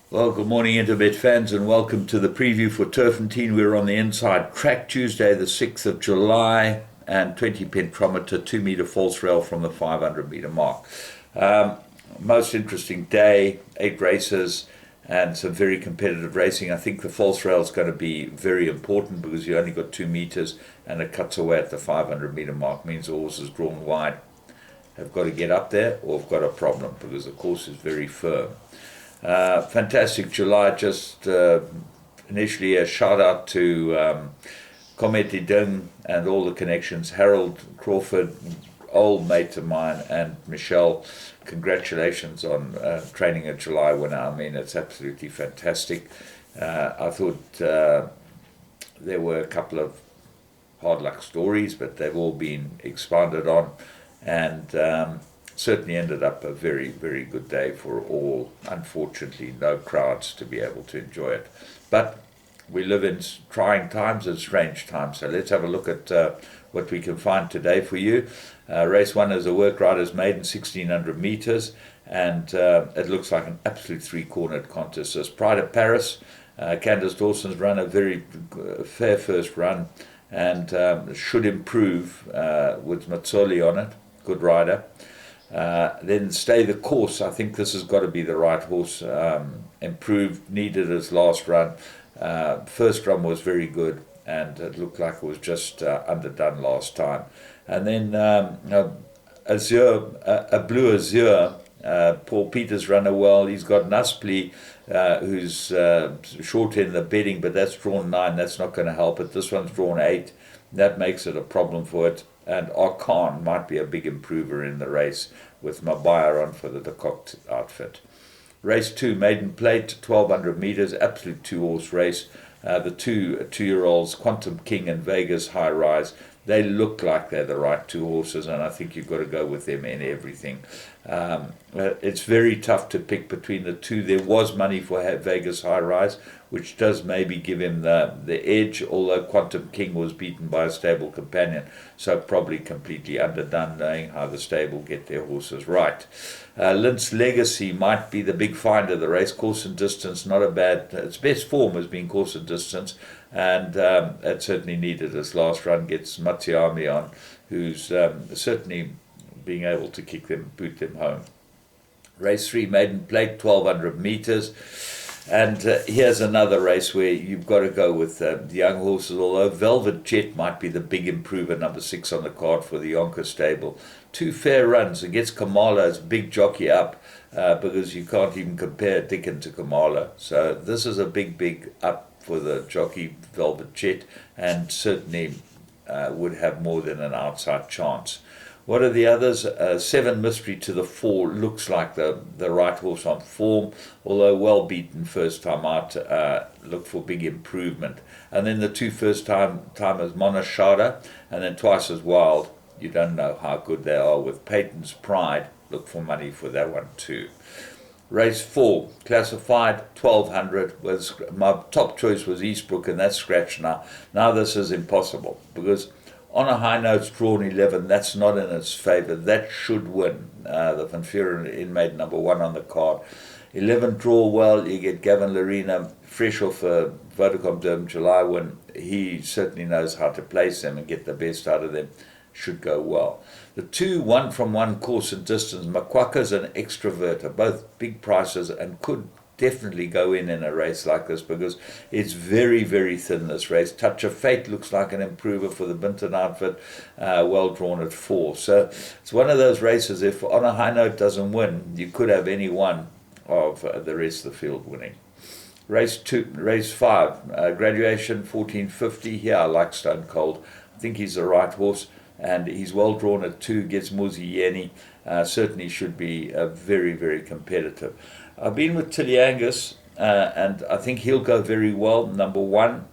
Well, good morning, Interbet fans, and welcome to the preview for Turffontein. We're on the inside track Tuesday, the 6th of July, and 20 pentometer, 2 meter false rail from the 500 meter mark. Most interesting day, 8 races, and some very competitive racing. I think the false rail is going to be very important because you only got 2 meters, and it cuts away at the 500 meter mark, means the horse is drawn wide, have got to get up there, or have got a problem because the course is very firm. Fantastic July. Just initially a shout out to Cometi Ding and all the connections. Harold Crawford, old mate of mine, and Michelle. Congratulations on training a July winner. I mean, it's absolutely fantastic. I thought there were a couple of hard luck stories, but they've all been expanded on, and certainly ended up a very, very good day for all. Unfortunately, no crowds to be able to enjoy it. But we live in trying times and strange times. So let's have a look at what we can find today for you. Race 1 is a work riders maiden, 1600 meters, and it looks like an absolute three-cornered contest. So it's Pride of Paris. Candace Dawson's run a very fair first run, and should improve with Matsoli on it. Good rider. Then Stay the Course. I think this has got to be the right horse. Improved, needed his last run. First run was very good, and it looked like it was just underdone last time. And then Azure, a Blue Azure. Paul Peters runner well. He's got Nuspli, who's short in the bedding, but that's drawn 9. That's not going to help it. This one's drawn 8. That makes it a problem for it. And Arkan might be a big improver in the race with Mabaya on for the Decoct outfit. Race 2, Maiden Plate, 1200 meters, absolute two-horse race. The two-year-olds, Quantum King and Vegas High Rise, they look like they're the right two horses, and I think you've got to go with them in everything. It's very tough to pick between the two. There was money for Vegas High Rise, which does maybe give him the edge, although Quantum King was beaten by a stable companion, so probably completely underdone, knowing how the stable get their horses right. Lint's Legacy might be the big find of the race. Course and distance, not a bad. Its best form has been course and distance, and it certainly needed its last run. Gets Matiami on, who's certainly being able to boot them home. Race 3, Maiden Plate, 1200 meters. And here's another race where you've got to go with the young horses, although Velvet Jet might be the big improver, number 6 on the card for the Yonker stable. 2 fair runs. It gets Kamala as big jockey up because you can't even compare Dickon to Kamala. So this is a big up for the jockey Velvet Jet, and certainly would have more than an outside chance. What are the others? 7 Mystery to the 4 looks like the right horse on form, although well beaten first time out. Look for big improvement. And then the 2 first timers, Monashada, and then Twice as Wild. You don't know how good they are with Peyton's Pride. Look for money for that one too. Race 4, classified 1200. My top choice was Eastbrook, and that's scratched now. Now this is impossible because On a High Note's drawn 11. That's not in its favour. That should win. The Van Vuren inmate number 1 on the card. 11 draw well. You get Gavin Larina, fresh off a Vodacom Derm July win. He certainly knows how to place them and get the best out of them. Should go well. The 2 1 from 1 course and distance, Makwaka's and Extrovert, are both big prices and could definitely go in a race like this because it's very, very thin, this race. Touch of Fate looks like an improver for the Binton outfit, well drawn at 4. So it's one of those races, if On a High Note doesn't win, you could have any one of the rest of the field winning. Race 5, Graduation 1450. Here I like Stone Cold. I think he's the right horse, and he's well drawn at 2, gets Muzi Yeni. Certainly should be very, very competitive. I've been with Tilly Angus, and I think he'll go very well. Number 1,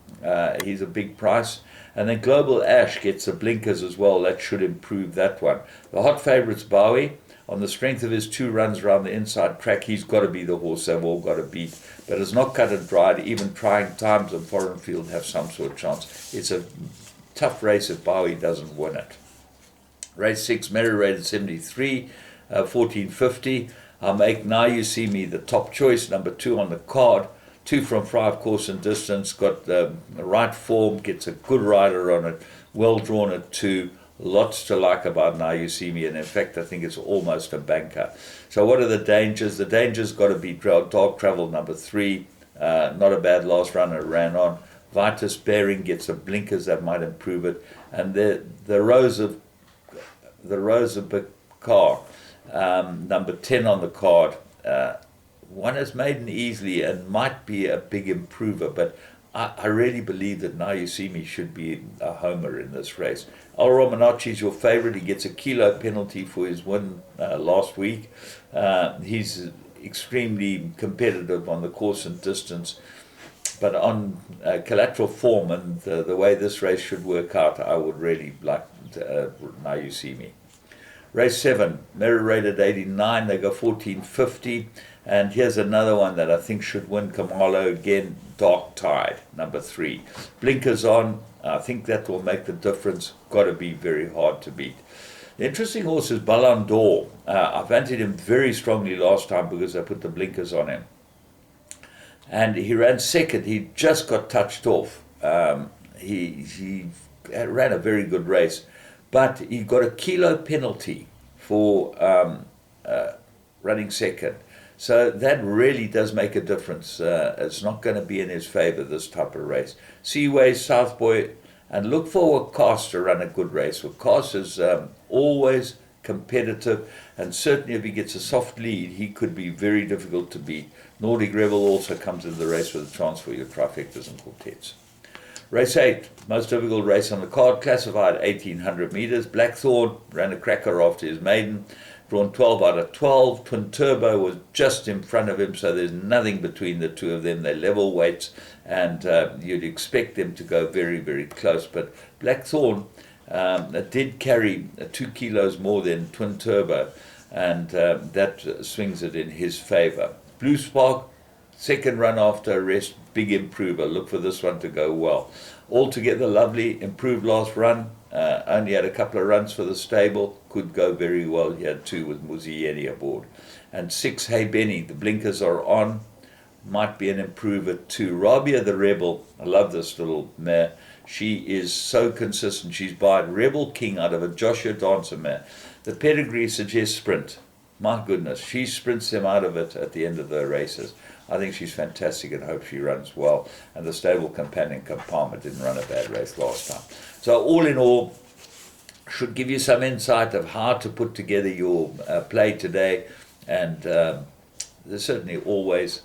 he's a big price. And then Global Ash gets the blinkers as well. That should improve that one. The hot favourite's Bowie. On the strength of his 2 runs around the inside track, he's got to be the horse they've all got to beat. But it's not cut and dried. Even trying times on Foreign Field have some sort of chance. It's a tough race if Bowie doesn't win it. Race 6, Merry Rated 73, 1450. I'll make Now You See Me the top choice, number 2 on the card. 2 from 5 course and distance, got the right form, gets a good rider on it, well drawn at 2. Lots to like about Now You See Me, and in fact, I think it's almost a banker. So, what are the dangers? The dangers got to be Dog Travel number 3. Not a bad last run, it ran on. Vitus Bearing gets the blinkers that might improve it, and the Rose of Bakar, number 10 on the card. One is maiden easily and might be a big improver, but I really believe that Now You See Me should be a homer in this race. El Romanacci is your favorite. He gets a kilo penalty for his win last week. He's extremely competitive on the course and distance, but on collateral form and the way this race should work out, I would really like Now You See Me. Race 7, merit rated 89, they go 14.50. And here's another one that I think should win Kamalo again, Dark Tide, number 3. Blinkers on, I think that will make the difference. Got to be very hard to beat. The interesting horse is Ballon d'Or. I fancied him very strongly last time because I put the blinkers on him. And he ran second. He just got touched off. He ran a very good race. But he got a kilo penalty for running second. So that really does make a difference. It's not going to be in his favor, this type of race. Seaway, Southboy, and look for Wakas to run a good race. Wakas is always competitive, and certainly if he gets a soft lead, he could be very difficult to beat. Nordic Rebel also comes into the race with a chance for your trifectas and quartets. Race 8, most difficult race on the card, classified 1800 meters. Blackthorn ran a cracker after his maiden, drawn 12 out of 12. Twin Turbo was just in front of him, so there's nothing between the two of them. They're level weights, and you'd expect them to go very, very close. But Blackthorn did carry 2 kilos more than Twin Turbo, and that swings it in his favor. Blue Spark, second run after a rest, big improver. Look for this one to go well. Altogether lovely, improved last run. Only had a couple of runs for the stable. Could go very well. He had 2 with Muzieni aboard. And 6, Hey Benny, the blinkers are on. Might be an improver too. Rabia the Rebel, I love this little mare. She is so consistent. She's by Rebel King out of a Joshua Dancer mare. The pedigree suggests sprint. My goodness, she sprints them out of it at the end of the races. I think she's fantastic and hope she runs well. And the stable companion, Kampama, didn't run a bad race last time. So all in all, should give you some insight of how to put together your play today. And there's certainly always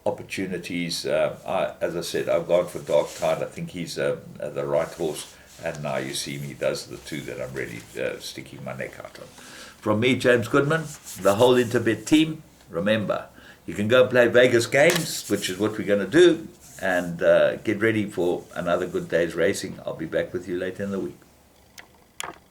opportunities. As I said, I've gone for Dark Tide. I think he's the right horse. And Now You See Me, those are the 2 that I'm really sticking my neck out on. From me, James Goodman, the whole Interbet team, remember, you can go and play Vegas games, which is what we're going to do, and get ready for another good day's racing. I'll be back with you later in the week.